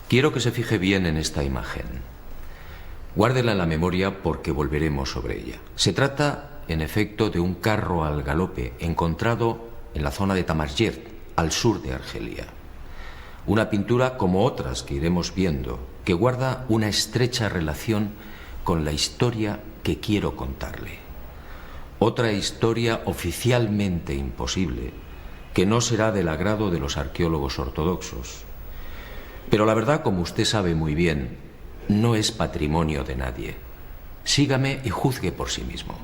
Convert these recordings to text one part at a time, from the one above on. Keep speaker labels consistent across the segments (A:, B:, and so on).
A: Quiero que se fije bien en esta imagen. Guárdela en la memoria porque volveremos sobre ella. Se trata, en efecto, de un carro al galope encontrado en la zona de Tamashgert, al sur de Argelia. Una pintura como otras que iremos viendo, que guarda una estrecha relación con la historia que quiero contarle. Otra historia oficialmente imposible, que no será del agrado de los arqueólogos ortodoxos. Pero la verdad, como usted sabe muy bien, no es patrimonio de nadie. Sígame y juzgue por sí mismo.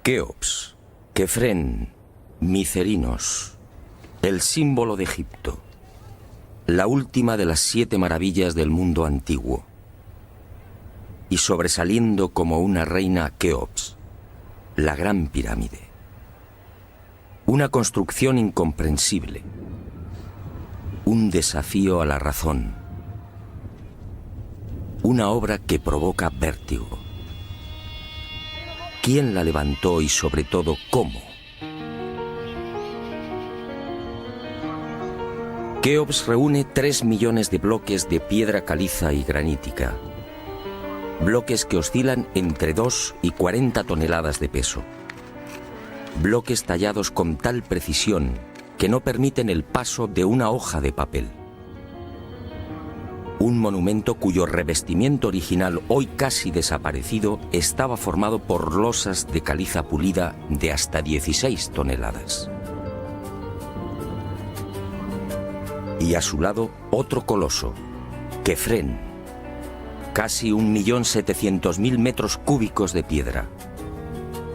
B: Keops, Kefren, Micerinos, el símbolo de Egipto, la última de las 7 maravillas del mundo antiguo. Y sobresaliendo como una reina Keops, la Gran Pirámide. Una construcción incomprensible, un desafío a la razón, una obra que provoca vértigo. ¿Quién la levantó y sobre todo cómo? Keops reúne 3 millones de bloques de piedra caliza y granítica. Bloques que oscilan entre 2 y 40 toneladas de peso. Bloques tallados con tal precisión que no permiten el paso de una hoja de papel. Un monumento cuyo revestimiento original, hoy casi desaparecido, estaba formado por losas de caliza pulida de hasta 16 toneladas. Y a su lado, otro coloso, Kefren, casi 1.700.000 metros cúbicos de piedra.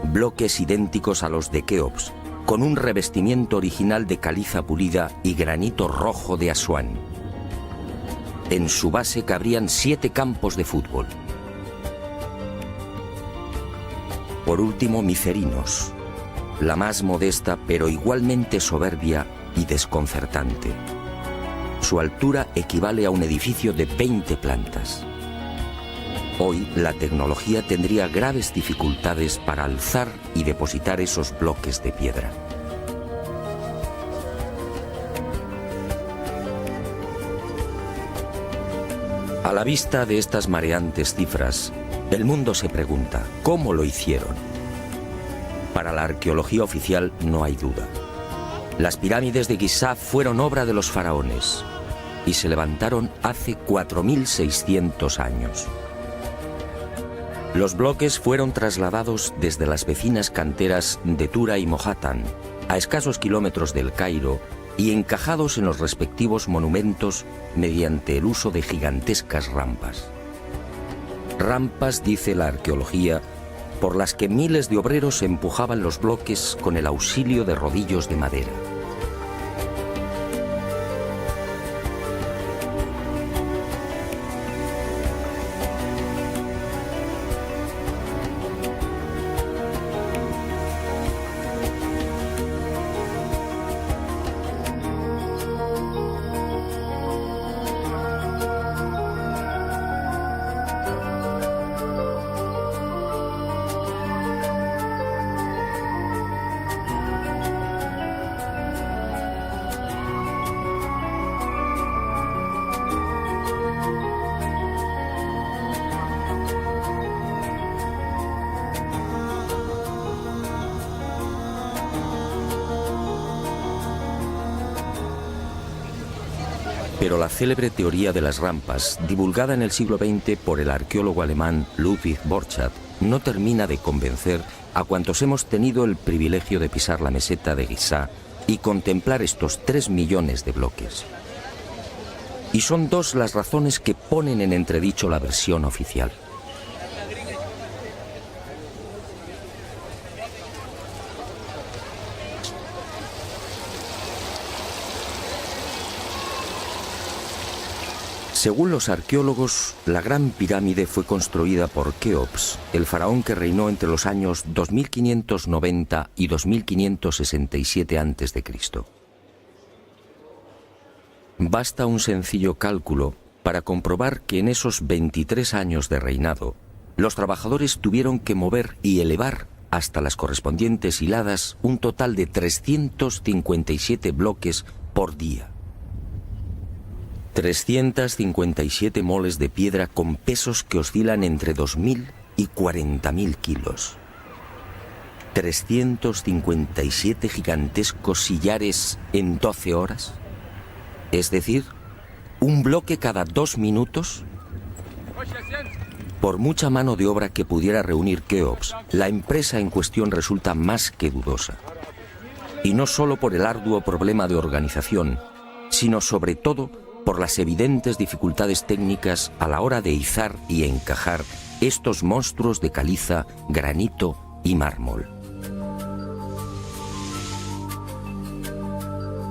B: Bloques idénticos a los de Keops, con un revestimiento original de caliza pulida y granito rojo de Asuán. En su base cabrían 7 campos de fútbol. Por último, Micerinos, la más modesta pero igualmente soberbia y desconcertante. Su altura equivale a un edificio de 20 plantas. Hoy la tecnología tendría graves dificultades para alzar y depositar esos bloques de piedra. A la vista de estas mareantes cifras, el mundo se pregunta, ¿cómo lo hicieron? Para la arqueología oficial no hay duda. Las pirámides de Giza fueron obra de los faraones y se levantaron hace 4.600 años. Los bloques fueron trasladados desde las vecinas canteras de Tura y Mohatan, a escasos kilómetros del Cairo, y encajados en los respectivos monumentos mediante el uso de gigantescas rampas. Rampas, dice la arqueología, por las que miles de obreros empujaban los bloques con el auxilio de rodillos de madera. Pero la célebre teoría de las rampas, divulgada en el siglo XX por el arqueólogo alemán Ludwig Borchardt, no termina de convencer a cuantos hemos tenido el privilegio de pisar la meseta de Giza y contemplar estos 3 millones de bloques. Y son dos las razones que ponen en entredicho la versión oficial. Según los arqueólogos, la Gran Pirámide fue construida por Keops, el faraón que reinó entre los años 2590 y 2567 a.C. Basta un sencillo cálculo para comprobar que en esos 23 años de reinado, los trabajadores tuvieron que mover y elevar hasta las correspondientes hiladas un total de 357 bloques por día. 357 moles de piedra con pesos que oscilan entre 2.000 y 40.000 kilos. 357 gigantescos sillares en 12 horas. Es decir, un bloque cada 2 minutos. Por mucha mano de obra que pudiera reunir Keops, la empresa en cuestión resulta más que dudosa. Y no solo por el arduo problema de organización, sino sobre todo por las evidentes dificultades técnicas a la hora de izar y encajar estos monstruos de caliza, granito y mármol.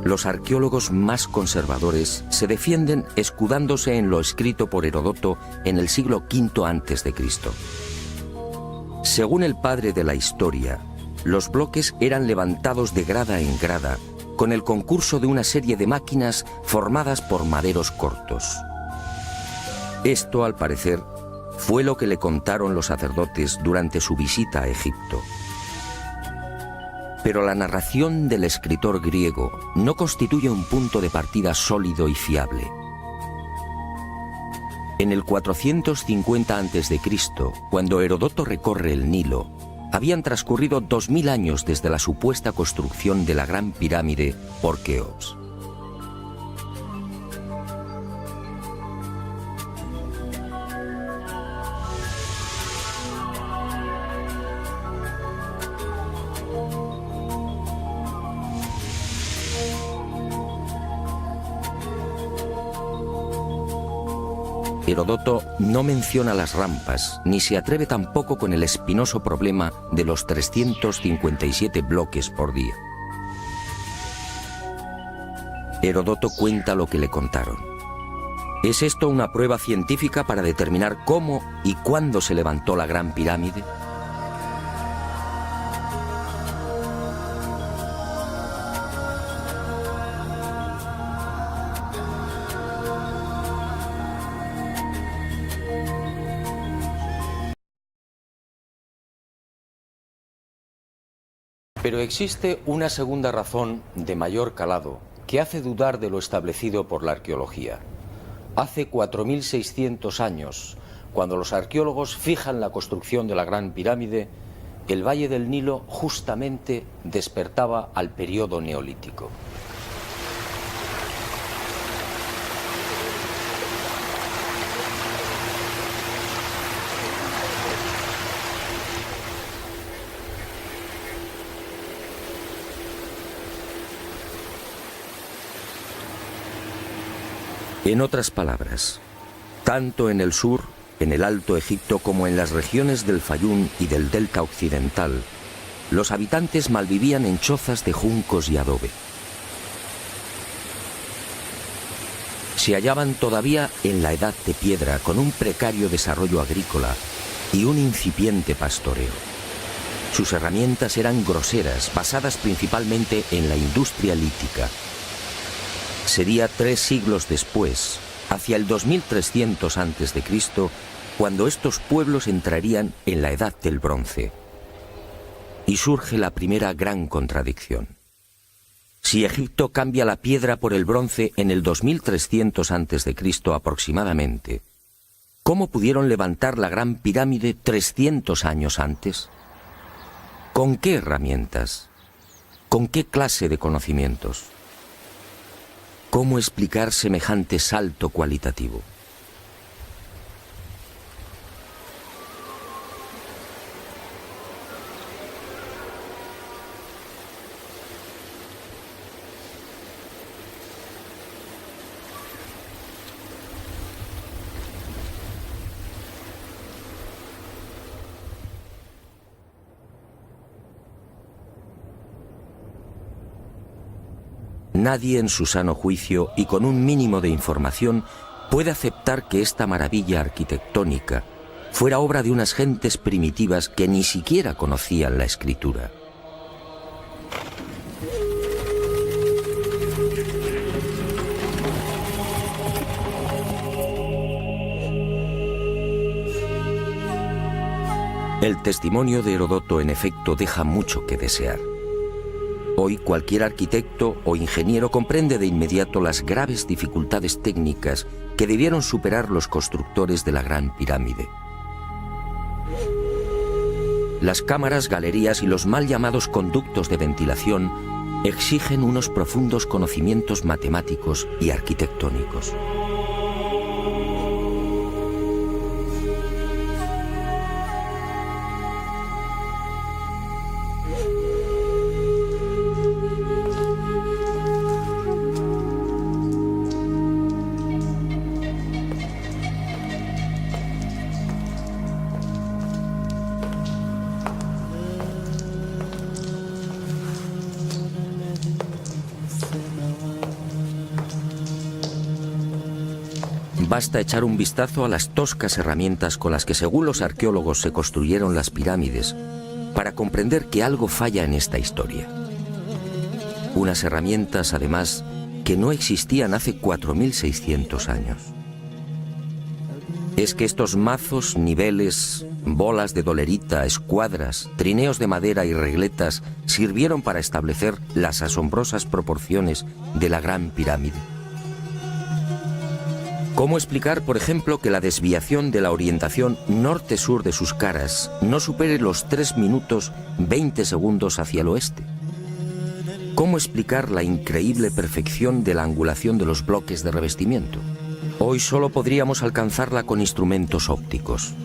B: Los arqueólogos más conservadores se defienden escudándose en lo escrito por Heródoto en el siglo V a.C. Según el padre de la historia, los bloques eran levantados de grada en grada con el concurso de una serie de máquinas formadas por maderos cortos. Esto, al parecer, fue lo que le contaron los sacerdotes durante su visita a Egipto. Pero la narración del escritor griego no constituye un punto de partida sólido y fiable. En el 450 a.C., cuando Heródoto recorre el Nilo, habían transcurrido 2000 años desde la supuesta construcción de la Gran Pirámide por Keops. Heródoto no menciona las rampas, ni se atreve tampoco con el espinoso problema de los 357 bloques por día. Heródoto cuenta lo que le contaron. ¿Es esto una prueba científica para determinar cómo y cuándo se levantó la Gran Pirámide? Pero existe una segunda razón de mayor calado que hace dudar de lo establecido por la arqueología. Hace 4.600 años, cuando los arqueólogos fijan la construcción de la Gran Pirámide, el valle del Nilo justamente despertaba al periodo neolítico. En otras palabras, tanto en el sur, en el Alto Egipto, como en las regiones del Fayum y del delta occidental, los habitantes malvivían en chozas de juncos y adobe. Se hallaban todavía en la edad de piedra, con un precario desarrollo agrícola y un incipiente pastoreo. Sus herramientas eran groseras, basadas principalmente en la industria lítica. Sería 3 siglos después, hacia el 2300 a.C., cuando estos pueblos entrarían en la Edad del Bronce. Y surge la primera gran contradicción. Si Egipto cambia la piedra por el bronce en el 2300 a.C. aproximadamente, ¿cómo pudieron levantar la Gran Pirámide 300 años antes? ¿Con qué herramientas? ¿Con qué clase de conocimientos? ¿Cómo explicar semejante salto cualitativo? Nadie en su sano juicio y con un mínimo de información puede aceptar que esta maravilla arquitectónica fuera obra de unas gentes primitivas que ni siquiera conocían la escritura. El testimonio de Heródoto, en efecto, deja mucho que desear. Hoy cualquier arquitecto o ingeniero comprende de inmediato las graves dificultades técnicas que debieron superar los constructores de la Gran Pirámide. Las cámaras, galerías y los mal llamados conductos de ventilación exigen unos profundos conocimientos matemáticos y arquitectónicos. Basta echar un vistazo a las toscas herramientas con las que, según los arqueólogos, se construyeron las pirámides para comprender que algo falla en esta historia. Unas herramientas, además, que no existían hace 4600 años. Es que estos mazos, niveles, bolas de dolerita, escuadras, trineos de madera y regletas sirvieron para establecer las asombrosas proporciones de la Gran Pirámide. ¿Cómo explicar, por ejemplo, que la desviación de la orientación norte-sur de sus caras no supere los 3 minutos 20 segundos hacia el oeste? ¿Cómo explicar la increíble perfección de la angulación de los bloques de revestimiento? Hoy solo podríamos alcanzarla con instrumentos ópticos.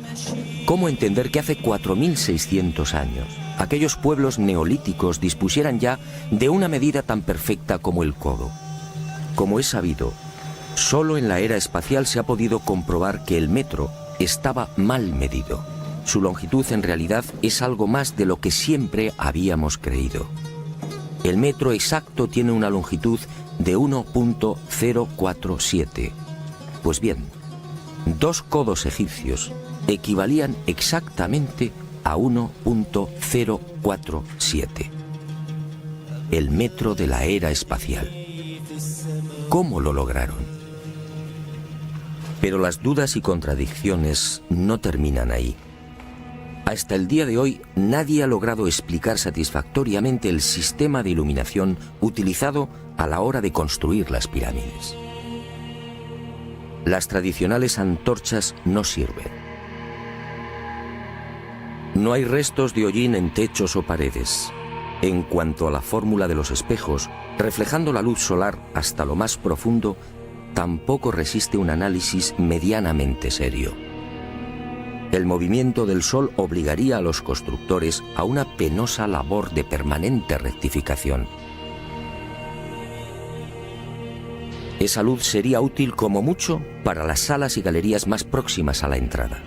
B: ¿Cómo entender que hace 4600 años aquellos pueblos neolíticos dispusieran ya de una medida tan perfecta como el codo? Como es sabido, solo en la era espacial se ha podido comprobar que el metro estaba mal medido. Su longitud en realidad es algo más de lo que siempre habíamos creído. El metro exacto tiene una longitud de 1.047. Pues bien, 2 codos egipcios equivalían exactamente a 1.047. El metro de la era espacial. ¿Cómo lo lograron? Pero las dudas y contradicciones no terminan ahí. Hasta el día de hoy, nadie ha logrado explicar satisfactoriamente el sistema de iluminación utilizado a la hora de construir las pirámides. Las tradicionales antorchas no sirven. No hay restos de hollín en techos o paredes. En cuanto a la fórmula de los espejos, reflejando la luz solar hasta lo más profundo, tampoco resiste un análisis medianamente serio. El movimiento del Sol obligaría a los constructores a una penosa labor de permanente rectificación. Esa luz sería útil como mucho para las salas y galerías más próximas a la entrada.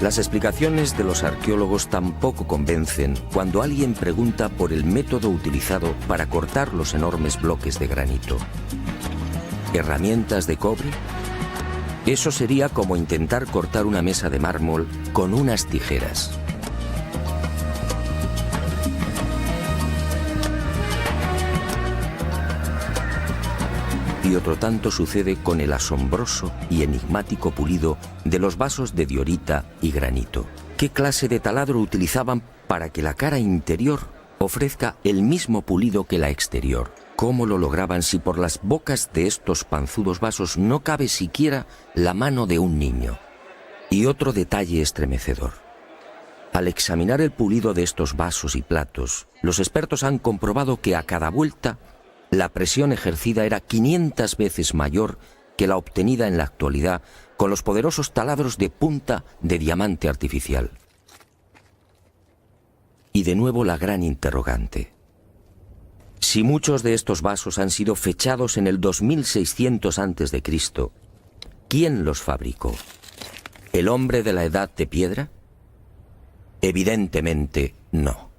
B: Las explicaciones de los arqueólogos tampoco convencen cuando alguien pregunta por el método utilizado para cortar los enormes bloques de granito. ¿Herramientas de cobre? Eso sería como intentar cortar una mesa de mármol con unas tijeras. Y otro tanto sucede con el asombroso y enigmático pulido de los vasos de diorita y granito. ¿Qué clase de taladro utilizaban para que la cara interior ofrezca el mismo pulido que la exterior? ¿Cómo lo lograban si por las bocas de estos panzudos vasos no cabe siquiera la mano de un niño? Y otro detalle estremecedor. Al examinar el pulido de estos vasos y platos, los expertos han comprobado que a cada vuelta la presión ejercida era 500 veces mayor que la obtenida en la actualidad con los poderosos taladros de punta de diamante artificial. Y de nuevo la gran interrogante. Si muchos de estos vasos han sido fechados en el 2600 a.C., ¿quién los fabricó? ¿El hombre de la Edad de Piedra? Evidentemente no.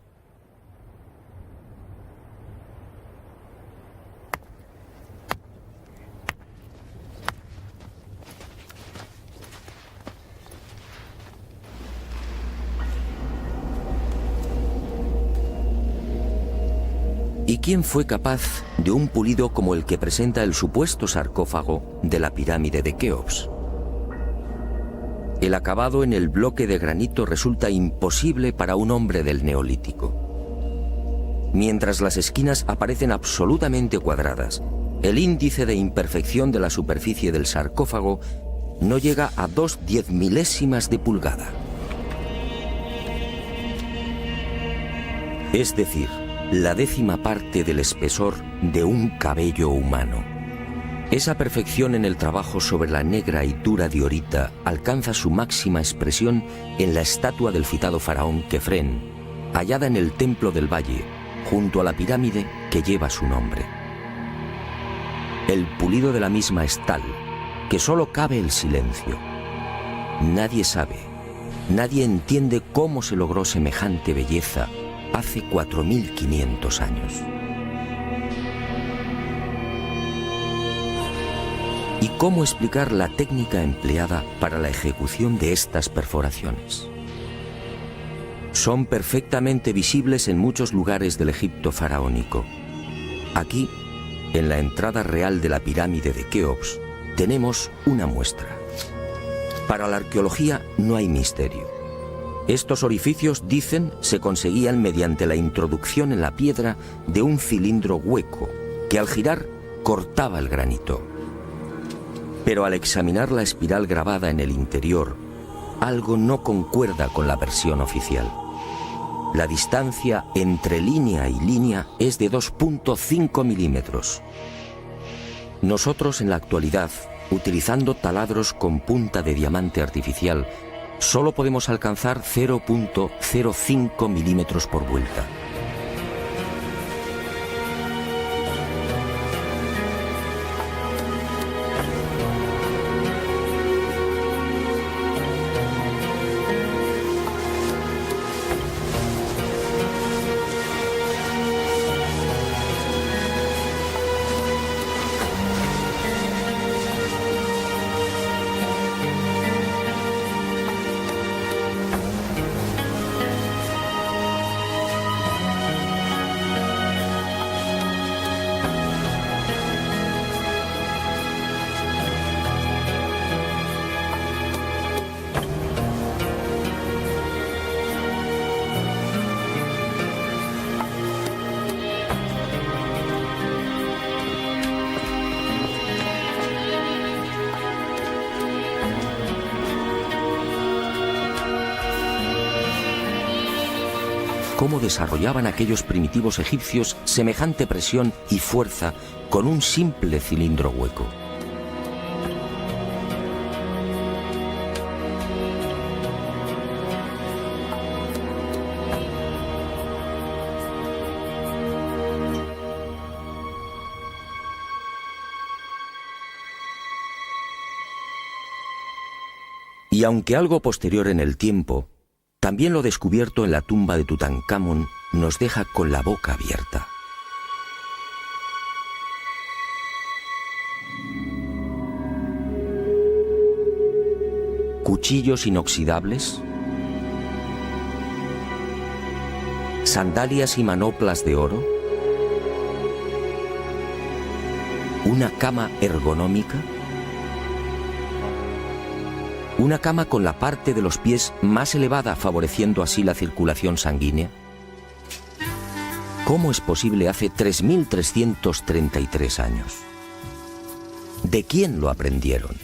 B: ¿Y quién fue capaz de un pulido como el que presenta el supuesto sarcófago de la pirámide de Keops? El acabado en el bloque de granito resulta imposible para un hombre del Neolítico. Mientras las esquinas aparecen absolutamente cuadradas, el índice de imperfección de la superficie del sarcófago no llega a 2/10 de pulgada. Es decir, la 10ª parte del espesor de un cabello humano. Esa perfección en el trabajo sobre la negra y dura diorita alcanza su máxima expresión en la estatua del citado faraón Kefren, hallada en el Templo del Valle, junto a la pirámide que lleva su nombre. El pulido de la misma es tal que solo cabe el silencio. Nadie sabe, nadie entiende cómo se logró semejante belleza hace 4500 años. ¿Y cómo explicar la técnica empleada para la ejecución de estas perforaciones? Son perfectamente visibles en muchos lugares del Egipto faraónico. Aquí, en la entrada real de la pirámide de Keops, tenemos una muestra. Para la arqueología no hay misterio. Estos orificios, dicen, se conseguían mediante la introducción en la piedra de un cilindro hueco que al girar cortaba el granito. Pero al examinar la espiral grabada en el interior, algo no concuerda con la versión oficial. La distancia entre línea y línea es de 2,5 milímetros. Nosotros en la actualidad, utilizando taladros con punta de diamante artificial, solo podemos alcanzar 0,05 milímetros por vuelta. cómo desarrollaban aquellos primitivos egipcios semejante presión y fuerza con un simple cilindro hueco. Y aunque algo posterior en el tiempo, también lo descubierto en la tumba de Tutankamón nos deja con la boca abierta. Cuchillos inoxidables, sandalias y manoplas de oro, una cama ergonómica, una cama con la parte de los pies más elevada, favoreciendo así la circulación sanguínea. ¿Cómo es posible hace 3.333 años? ¿De quién lo aprendieron?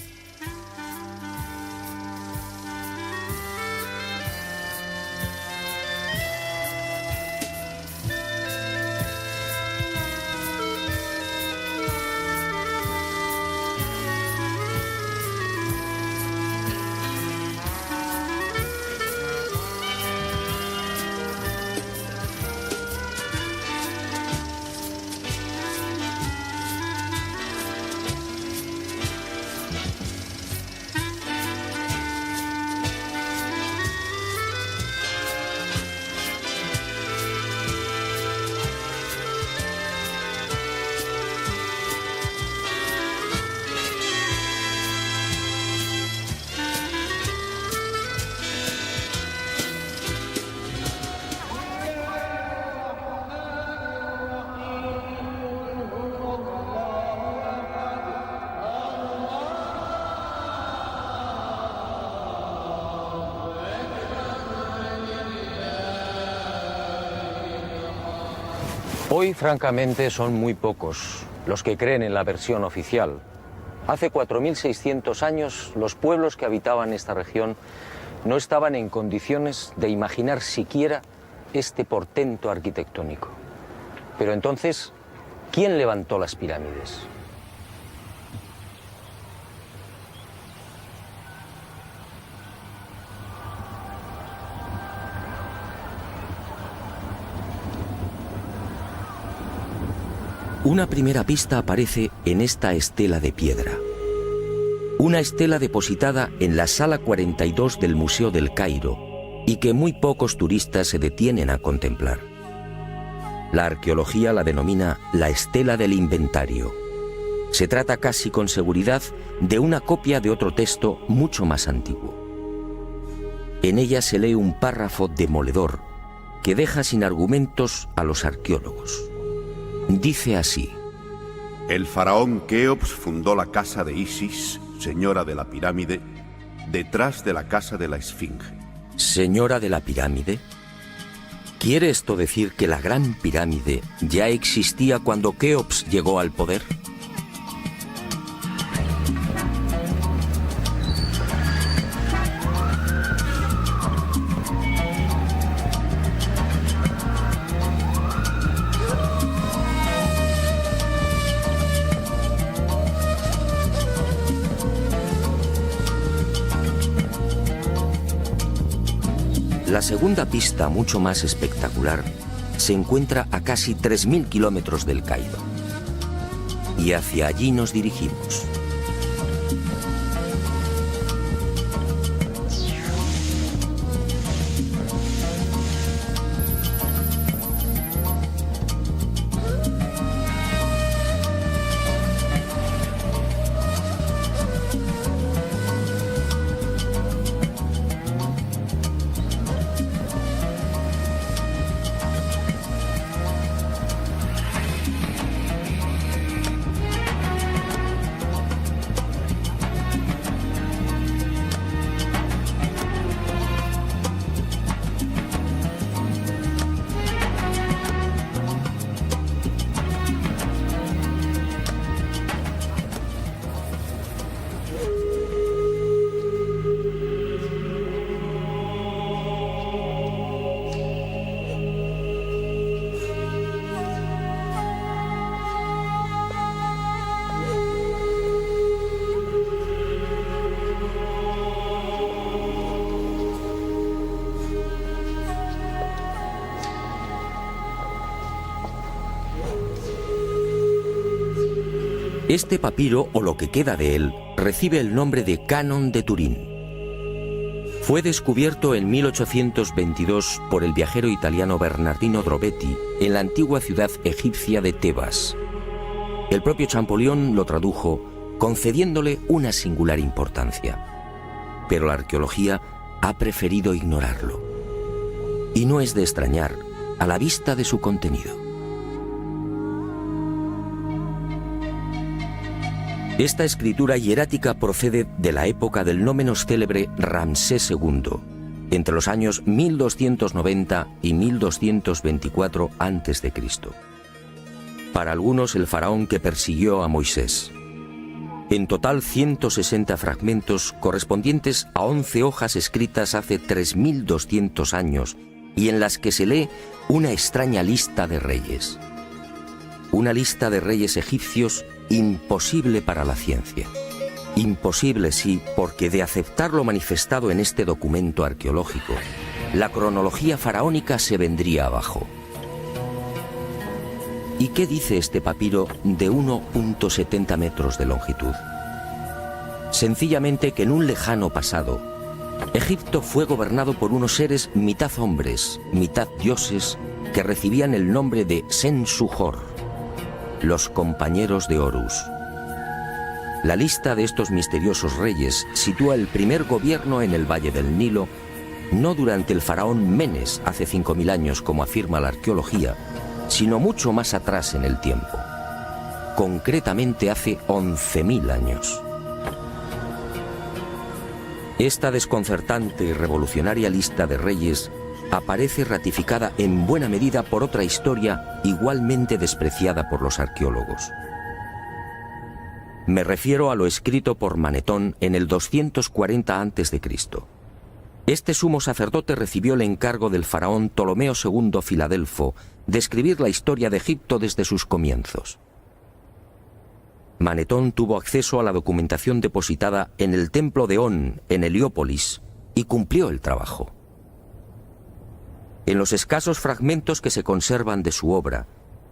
A: Hoy, francamente, son muy pocos los que creen en la versión oficial. Hace 4.600 años, los pueblos que habitaban esta región no estaban en condiciones de imaginar siquiera este portento arquitectónico. Pero entonces, ¿quién levantó las pirámides?
B: Una primera pista aparece en esta estela de piedra. Una estela depositada en la sala 42 del Museo del Cairo y que muy pocos turistas se detienen a contemplar. La arqueología la denomina la estela del inventario. Se trata casi con seguridad de una copia de otro texto mucho más antiguo. En ella se lee un párrafo demoledor que deja sin argumentos a los arqueólogos. Dice así:
C: el faraón Keops fundó la casa de Isis, señora de la pirámide, detrás de la casa de la Esfinge.
B: ¿Señora de la pirámide? ¿Quiere esto decir que la Gran Pirámide ya existía cuando Keops llegó al poder? La segunda pista, mucho más espectacular, se encuentra a casi 3.000 kilómetros del Cairo. Y hacia allí nos dirigimos. Este papiro, o lo que queda de él, recibe el nombre de Canon de Turín. Fue descubierto en 1822 por el viajero italiano Bernardino Drobetti en la antigua ciudad egipcia de Tebas. El propio Champollion lo tradujo, concediéndole una singular importancia. Pero la arqueología ha preferido ignorarlo. Y no es de extrañar a la vista de su contenido. Esta escritura hierática procede de la época del no menos célebre Ramsés II, entre los años 1290 y 1224 a.C. Para algunos, el faraón que persiguió a Moisés. En total, 160 fragmentos correspondientes a 11 hojas escritas hace 3200 años y en las que se lee una extraña lista de reyes. Una lista de reyes egipcios imposible para la ciencia. Imposible, sí, porque de aceptar lo manifestado en este documento arqueológico, la cronología faraónica se vendría abajo. ¿Y qué dice este papiro de 1,70 metros de longitud? Sencillamente que en un lejano pasado, Egipto fue gobernado por unos seres mitad hombres, mitad dioses, que recibían el nombre de Sen-Suhor, los compañeros de Horus. La lista de estos misteriosos reyes sitúa el primer gobierno en el Valle del Nilo, no durante el faraón Menes hace 5000 años como afirma la arqueología, sino mucho más atrás en el tiempo, concretamente hace 11.000 años. Esta desconcertante y revolucionaria lista de reyes aparece ratificada en buena medida por otra historia igualmente despreciada por los arqueólogos. Me refiero a lo escrito por Manetón en el 240 a.C. Este sumo sacerdote recibió el encargo del faraón Ptolomeo II Filadelfo de escribir la historia de Egipto desde sus comienzos. Manetón tuvo acceso a la documentación depositada en el templo de On, en Heliópolis, y cumplió el trabajo. En los escasos fragmentos que se conservan de su obra,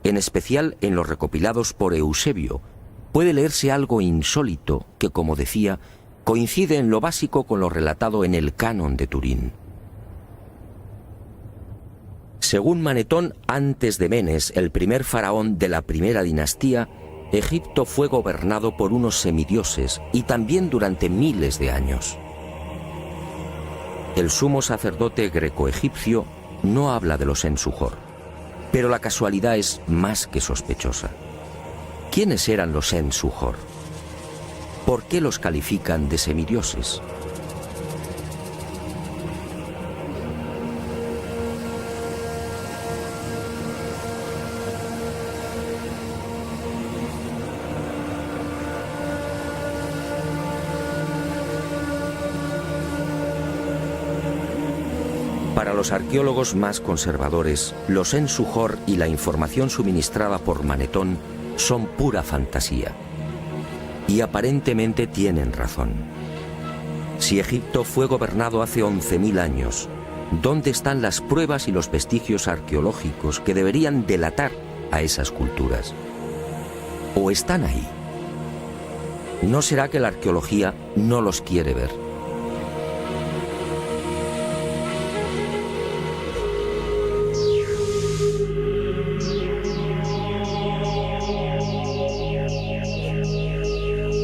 B: en especial en los recopilados por Eusebio, puede leerse algo insólito que, como decía, coincide en lo básico con lo relatado en el Canon de Turín. Según Manetón, antes de Menes, el primer faraón de la primera dinastía, Egipto fue gobernado por unos semidioses y también durante miles de años. El sumo sacerdote greco-egipcio no habla de los Sen-Suhor, pero la casualidad es más que sospechosa. ¿Quiénes eran los Sen-Suhor? ¿Por qué los califican de semidioses? Para los arqueólogos más conservadores, los Sen-Suhor y la información suministrada por Manetón son pura fantasía. Y aparentemente tienen razón. Si Egipto fue gobernado hace 11.000 años, ¿dónde están las pruebas y los vestigios arqueológicos que deberían delatar a esas culturas? ¿O están ahí? ¿No será que la arqueología no los quiere ver?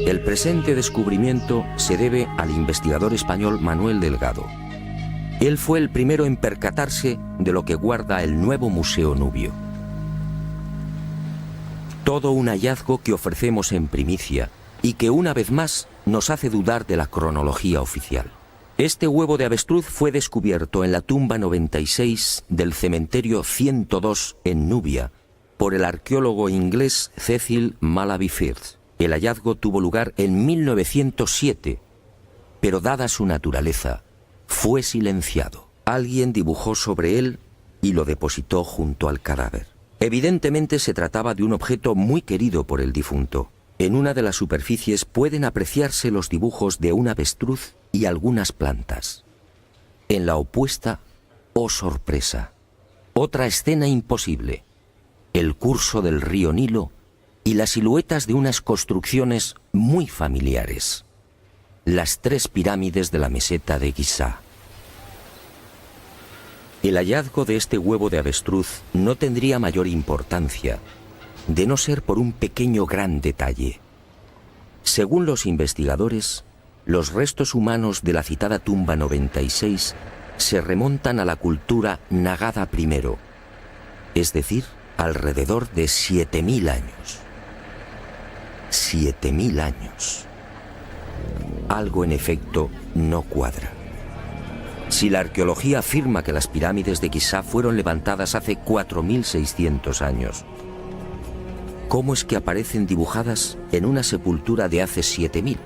B: El presente descubrimiento se debe al investigador español Manuel Delgado. Él fue el primero en percatarse de lo que guarda el nuevo Museo Nubio. Todo un hallazgo que ofrecemos en primicia y que una vez más nos hace dudar de la cronología oficial. Este huevo de avestruz fue descubierto en la tumba 96 del cementerio 102 en Nubia por el arqueólogo inglés Cecil Malaby Firth. El hallazgo tuvo lugar en 1907, pero dada su naturaleza, fue silenciado. Alguien dibujó sobre él y lo depositó junto al cadáver. Evidentemente se trataba de un objeto muy querido por el difunto. En una de las superficies pueden apreciarse los dibujos de un avestruz y algunas plantas. En la opuesta, oh sorpresa, otra escena imposible: el curso del río Nilo y las siluetas de unas construcciones muy familiares: las 3 pirámides de la meseta de Giza. El hallazgo de este huevo de avestruz no tendría mayor importancia, de no ser por un pequeño gran detalle. Según los investigadores, los restos humanos de la citada tumba 96 se remontan a la cultura Nagada I, es decir, alrededor de 7000 años. 7000 años. Algo en efecto no cuadra. Si la arqueología afirma que las pirámides de Giza fueron levantadas hace 4600 años, ¿cómo es que aparecen dibujadas en una sepultura de hace 7000?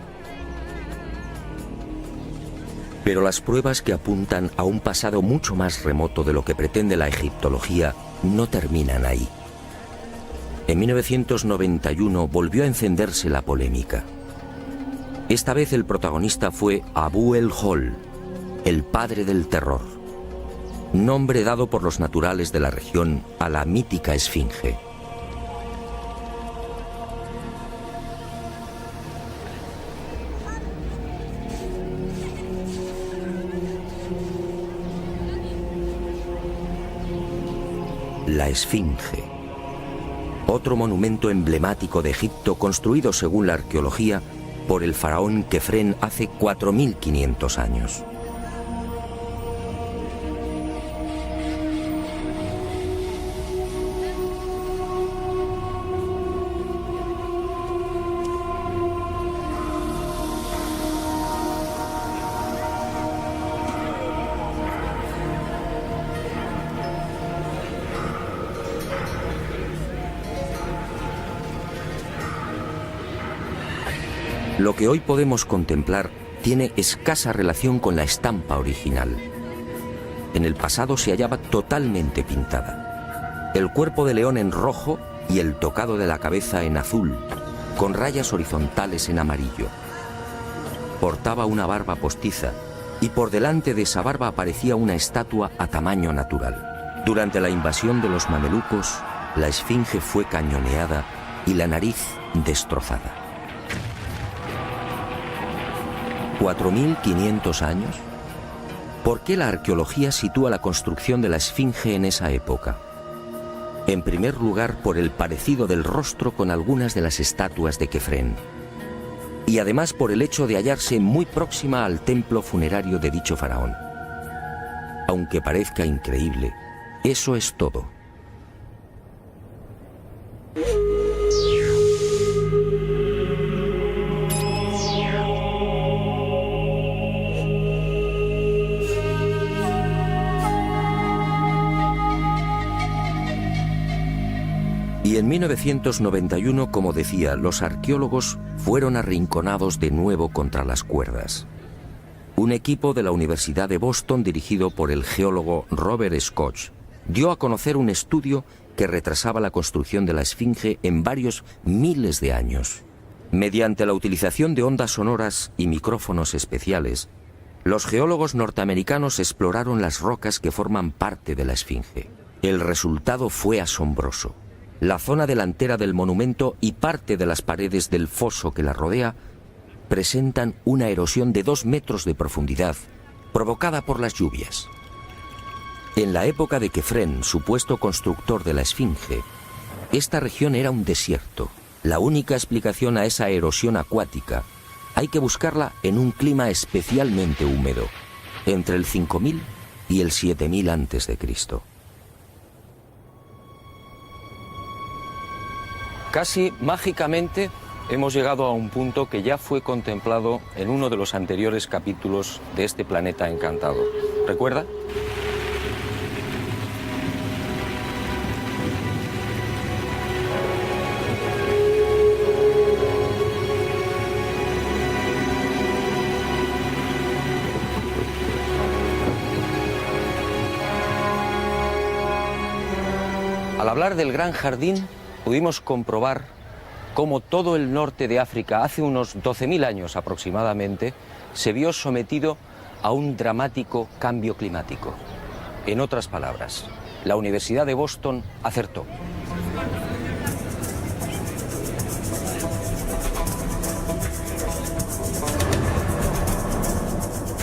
B: Pero las pruebas que apuntan a un pasado mucho más remoto de lo que pretende la egiptología no terminan ahí. En 1991 volvió a encenderse la polémica. Esta vez el protagonista fue Abu el-Hol, el padre del terror, nombre dado por los naturales de la región a la mítica esfinge. La esfinge, otro monumento emblemático de Egipto construido según la arqueología por el faraón Kefren hace 4500 años. Lo que hoy podemos contemplar tiene escasa relación con la estampa original. En el pasado se hallaba totalmente pintada. El cuerpo de león en rojo y el tocado de la cabeza en azul, con rayas horizontales en amarillo. Portaba una barba postiza y por delante de esa barba aparecía una estatua a tamaño natural. Durante la invasión de los mamelucos, la esfinge fue cañoneada y la nariz destrozada. ¿4500 años? ¿Por qué la arqueología sitúa la construcción de la esfinge en esa época? En primer lugar, por el parecido del rostro con algunas de las estatuas de Kefren. Y además por el hecho de hallarse muy próxima al templo funerario de dicho faraón. Aunque parezca increíble, eso es todo. Y en 1991, como decía, los arqueólogos fueron arrinconados de nuevo contra las cuerdas. Un equipo de la Universidad de Boston, dirigido por el geólogo Robert Scotch, dio a conocer un estudio que retrasaba la construcción de la esfinge en varios miles de años. Mediante la utilización de ondas sonoras y micrófonos especiales, los geólogos norteamericanos exploraron las rocas que forman parte de la esfinge. El resultado fue asombroso. La zona delantera del monumento y parte de las paredes del foso que la rodea presentan una erosión de 2 metros de profundidad, provocada por las lluvias. En la época de Kefren, supuesto constructor de la esfinge, esta región era un desierto. La única explicación a esa erosión acuática hay que buscarla en un clima especialmente húmedo, entre el 5000 y el 7000 a.C. Casi mágicamente hemos llegado a un punto que ya fue contemplado en uno de los anteriores capítulos de este planeta encantado. ¿Recuerda? Al hablar del Gran Jardín, pudimos comprobar cómo todo el norte de África, hace unos 12.000 años aproximadamente, se vio sometido a un dramático cambio climático. En otras palabras, la Universidad de Boston acertó.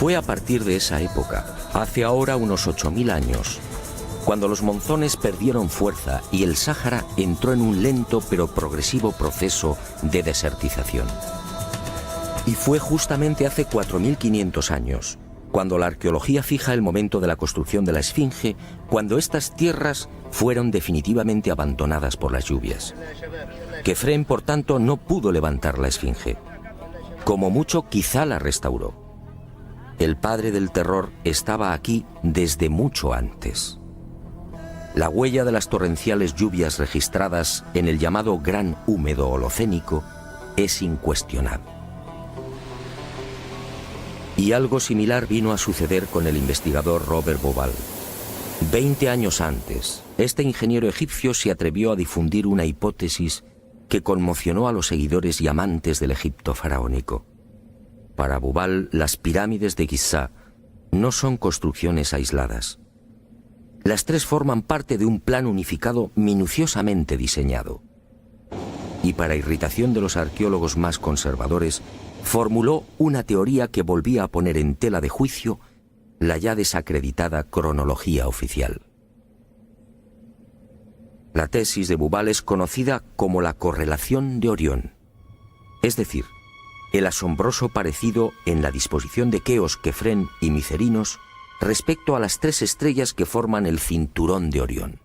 B: Fue a partir de esa época, hace ahora unos 8000 años, cuando los monzones perdieron fuerza y el Sáhara entró en un lento pero progresivo proceso de desertización. Y fue justamente hace 4500 años, cuando la arqueología fija el momento de la construcción de la Esfinge, cuando estas tierras fueron definitivamente abandonadas por las lluvias. Quefren, por tanto, no pudo levantar la Esfinge. Como mucho, quizá la restauró. El padre del terror estaba aquí desde mucho antes. La huella de las torrenciales lluvias registradas en el llamado Gran Húmedo Holocénico es incuestionable. Y algo similar vino a suceder con el investigador Robert Bauval. 20 años antes, este ingeniero egipcio se atrevió a difundir una hipótesis que conmocionó a los seguidores y amantes del Egipto faraónico. Para Bauval, las pirámides de Giza no son construcciones aisladas. Las tres forman parte de un plan unificado minuciosamente diseñado. Y para irritación de los arqueólogos más conservadores, formuló una teoría que volvía a poner en tela de juicio la ya desacreditada cronología oficial. La tesis de Bauval es conocida como la correlación de Orión, es decir, el asombroso parecido en la disposición de Keos, Quefren y Micerinos respecto a las tres estrellas que forman el cinturón de Orión.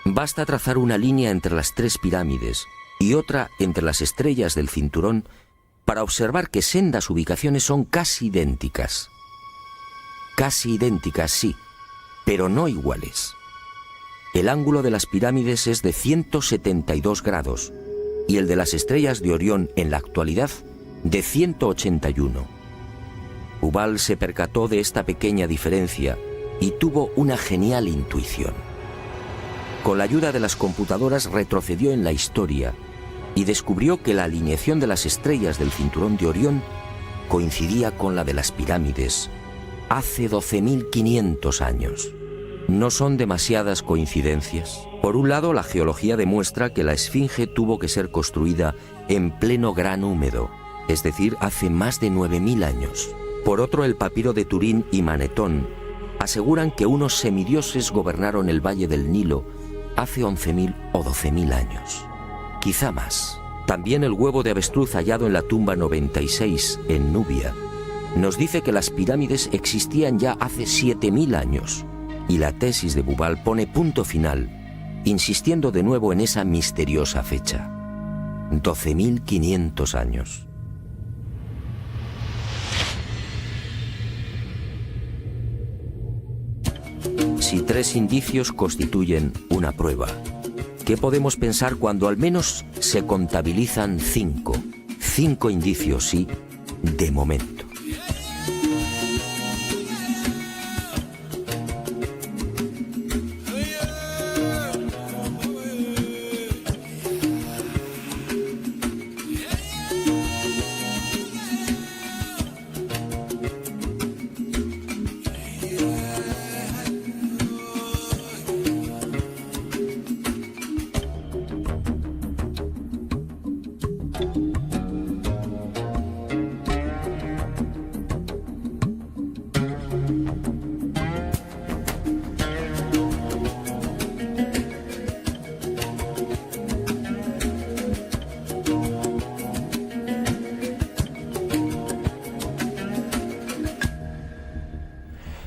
B: Basta trazar una línea entre las tres pirámides y otra entre las estrellas del cinturón para observar que sendas ubicaciones son casi idénticas. Casi idénticas, sí, pero no iguales. El ángulo de las pirámides es de 172 grados y el de las estrellas de Orión en la actualidad de 181. Bauval se percató de esta pequeña diferencia y tuvo una genial intuición. Con la ayuda de las computadoras retrocedió en la historia y descubrió que la alineación de las estrellas del cinturón de Orión coincidía con la de las pirámides hace 12.500 años. ¿No son demasiadas coincidencias? Por un lado, la geología demuestra que la Esfinge tuvo que ser construida en pleno Gran Húmedo, es decir, hace más de 9.000 años. Por otro, el papiro de Turín y Manetón aseguran que unos semidioses gobernaron el valle del Nilo hace 11.000 o 12.000 años. Quizá más. También el huevo de avestruz hallado en la tumba 96 en Nubia nos dice que las pirámides existían ya hace 7.000 años. Y la tesis de Bauval pone punto final, insistiendo de nuevo en esa misteriosa fecha. 12.500 años. Si tres indicios constituyen una prueba, ¿qué podemos pensar cuando al menos se contabilizan 5? 5 indicios, sí, de momento.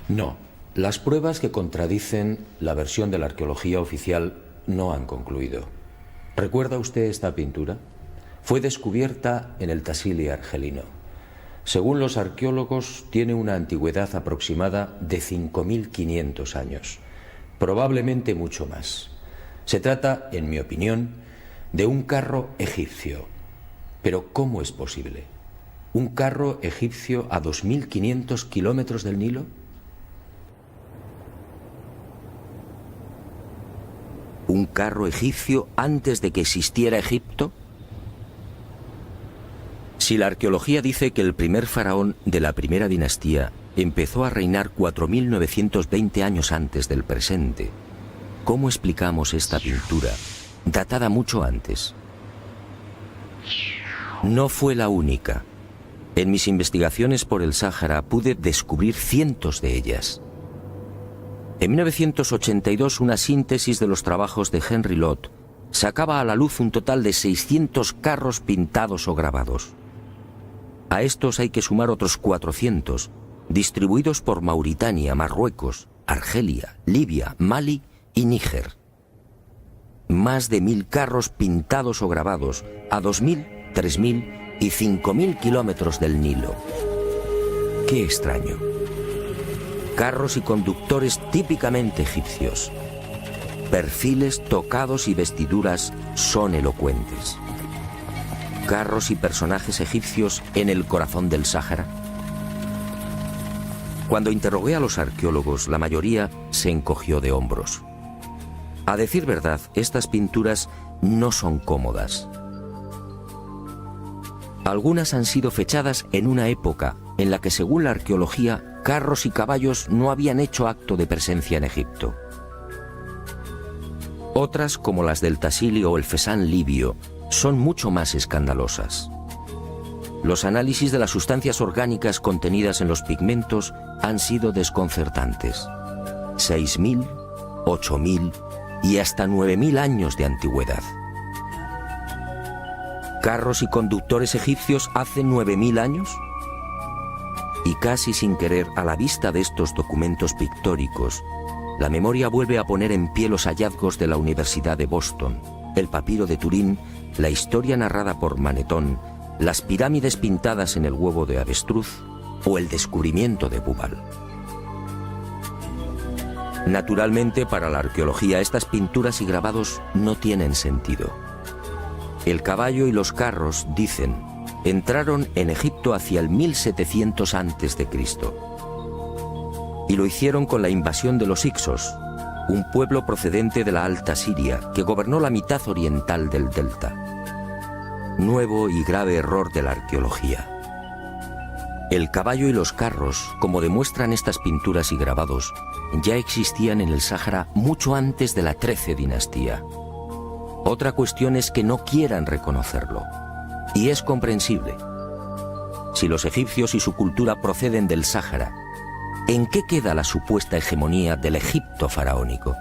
A: No, las pruebas que contradicen la versión de la arqueología oficial no han concluido. ¿Recuerda usted esta pintura? Fue descubierta en el Tassili argelino. Según los arqueólogos, tiene una antigüedad aproximada de 5.500 años, probablemente mucho más. Se trata, en mi opinión, de un carro egipcio. Pero ¿cómo es posible? ¿Un carro egipcio a 2.500 kilómetros del Nilo?
B: ¿Un carro egipcio antes de que existiera Egipto? Si la arqueología dice que el primer faraón de la primera dinastía empezó a reinar 4.920 años antes del presente, ¿cómo explicamos esta pintura, datada mucho antes? No fue la única, En mis investigaciones por el Sáhara pude descubrir cientos de ellas. En 1982, una síntesis de los trabajos de Henry Lott sacaba a la luz un total de 600 carros pintados o grabados. A estos hay que sumar otros 400, distribuidos por Mauritania, Marruecos, Argelia, Libia, Mali y Níger. Más de 1000 carros pintados o grabados a 2000, 3000 y 5000 kilómetros del Nilo. ¡Qué extraño! Carros y conductores típicamente egipcios. Perfiles, tocados y vestiduras son elocuentes. Carros y personajes egipcios en el corazón del Sáhara. Cuando interrogué a los arqueólogos, la mayoría se encogió de hombros. A decir verdad, estas pinturas no son cómodas. Algunas han sido fechadas en una época en la que, según la arqueología, carros y caballos no habían hecho acto de presencia en Egipto. Otras, como las del Tassili o el Fesán libio, son mucho más escandalosas. Los análisis de las sustancias orgánicas contenidas en los pigmentos han sido desconcertantes. 6000, 8000 y hasta 9000 años de antigüedad. ¿Carros y conductores egipcios hace 9000 años? Y casi sin querer, a la vista de estos documentos pictóricos, la memoria vuelve a poner en pie los hallazgos de la Universidad de Boston, el papiro de Turín, la historia narrada por Manetón, las pirámides pintadas en el huevo de avestruz o el descubrimiento de Bubal. Naturalmente, para la arqueología, estas pinturas y grabados no tienen sentido. El caballo y los carros, dicen, entraron en Egipto hacia el 1700 a.C. y lo hicieron con la invasión de los Hicsos, un pueblo procedente de la Alta Siria que gobernó la mitad oriental del delta. Nuevo y grave error de la arqueología. El caballo y los carros, como demuestran estas pinturas y grabados, ya existían en el Sáhara mucho antes de la 13 dinastía. Otra cuestión es que no quieran reconocerlo. Y es comprensible. Si los egipcios y su cultura proceden del Sáhara, ¿en qué queda la supuesta hegemonía del Egipto faraónico?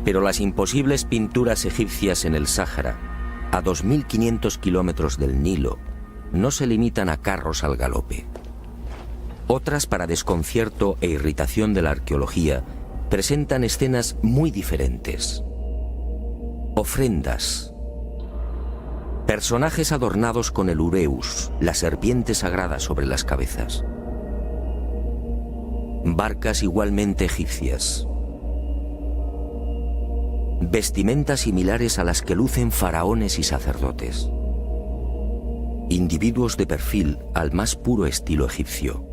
B: Pero las imposibles pinturas egipcias en el Sáhara, a 2500 kilómetros del Nilo, no se limitan a carros al galope. Otras, para desconcierto e irritación de la arqueología, presentan escenas muy diferentes. Ofrendas. Personajes adornados con el ureus, la serpiente sagrada sobre las cabezas. Barcas igualmente egipcias. Vestimentas similares a las que lucen faraones y sacerdotes. Individuos de perfil al más puro estilo egipcio.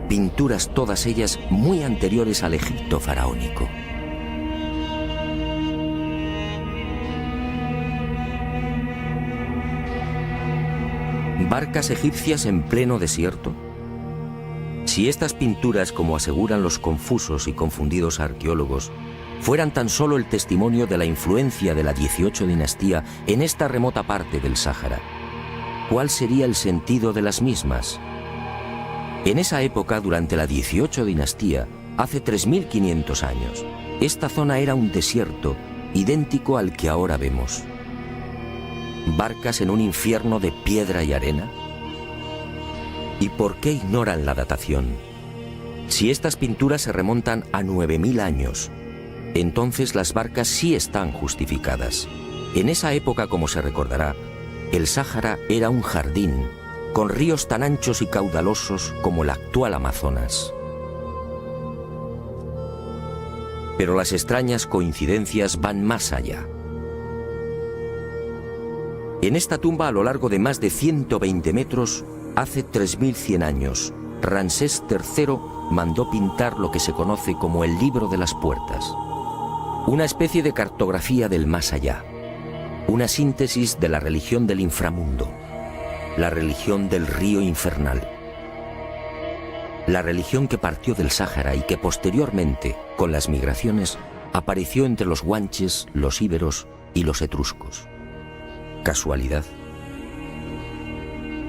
B: Pinturas todas ellas muy anteriores al Egipto faraónico. ¿Barcas egipcias en pleno desierto? Si estas pinturas, como aseguran los confusos y confundidos arqueólogos, fueran tan solo el testimonio de la influencia de la 18 dinastía en esta remota parte del Sáhara, ¿cuál sería el sentido de las mismas? En esa época, durante la 18 dinastía, hace 3500 años, esta zona era un desierto idéntico al que ahora vemos. ¿Barcas en un infierno de piedra y arena? ¿Y por qué ignoran la datación? Si estas pinturas se remontan a 9000 años, entonces las barcas sí están justificadas. En esa época, como se recordará, El Sáhara era un jardín, con ríos tan anchos y caudalosos como el actual Amazonas. Pero las extrañas coincidencias van más allá. En esta tumba, a lo largo de más de 120 metros, hace 3100 años, Ramsés III mandó pintar lo que se conoce como el Libro de las Puertas, una especie de cartografía del más allá, una síntesis de la religión del inframundo, la religión del río infernal, la religión que partió del Sáhara y que posteriormente, con las migraciones, apareció entre los guanches, los íberos y los etruscos. ¿Casualidad?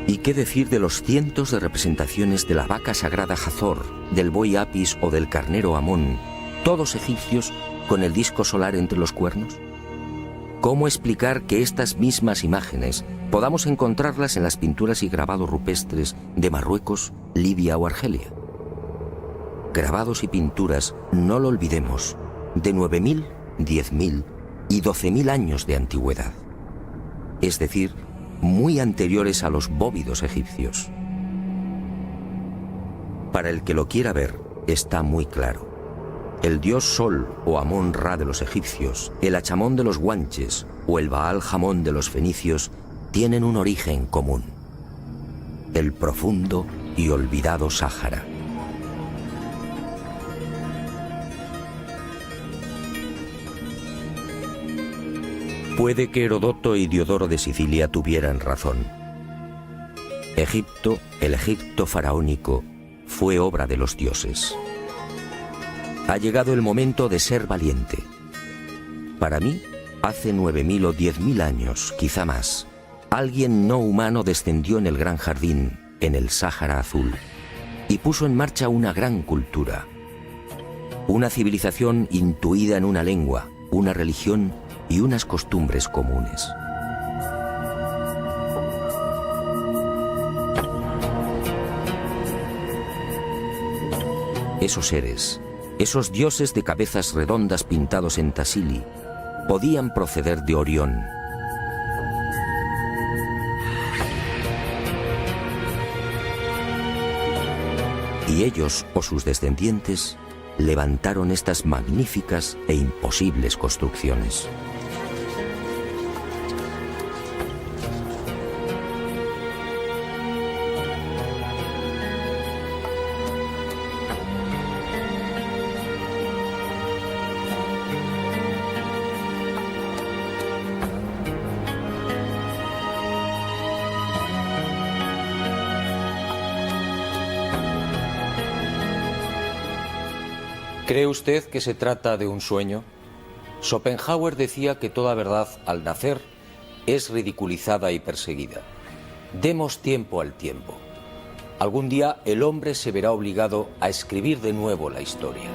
B: ¿Y qué decir de los cientos de representaciones de la vaca sagrada Hathor, del buey Apis o del carnero Amón, todos egipcios con el disco solar entre los cuernos? ¿Cómo explicar que estas mismas imágenes podamos encontrarlas en las pinturas y grabados rupestres de Marruecos, Libia o Argelia? Grabados y pinturas, no lo olvidemos, de 9.000, 10.000 y 12.000 años de antigüedad, es decir, muy anteriores a los bóvidos egipcios. Para el que lo quiera ver, está muy claro. El dios Sol o Amón-Ra de los egipcios, el Achamón de los guanches o el Baal-Jamón de los fenicios tienen un origen común: el profundo y olvidado Sáhara. Puede que Herodoto y Diodoro de Sicilia tuvieran razón. Egipto, el Egipto faraónico, fue obra de los dioses. Ha llegado el momento de ser valiente. Para mí, hace 9.000 o 10.000 años, quizá más, alguien no humano descendió en el gran jardín, en el Sáhara Azul, y puso en marcha una gran cultura. Una civilización intuida en una lengua, una religión y unas costumbres comunes. Esos seres, esos dioses de cabezas redondas pintados en Tassili, podían proceder de Orión. Y ellos, o sus descendientes, levantaron estas magníficas e imposibles construcciones.
A: ¿Cree usted que se trata de un sueño? Schopenhauer decía que toda verdad, al nacer, es ridiculizada y perseguida. Demos tiempo al tiempo. Algún día el hombre se verá obligado a escribir de nuevo la historia.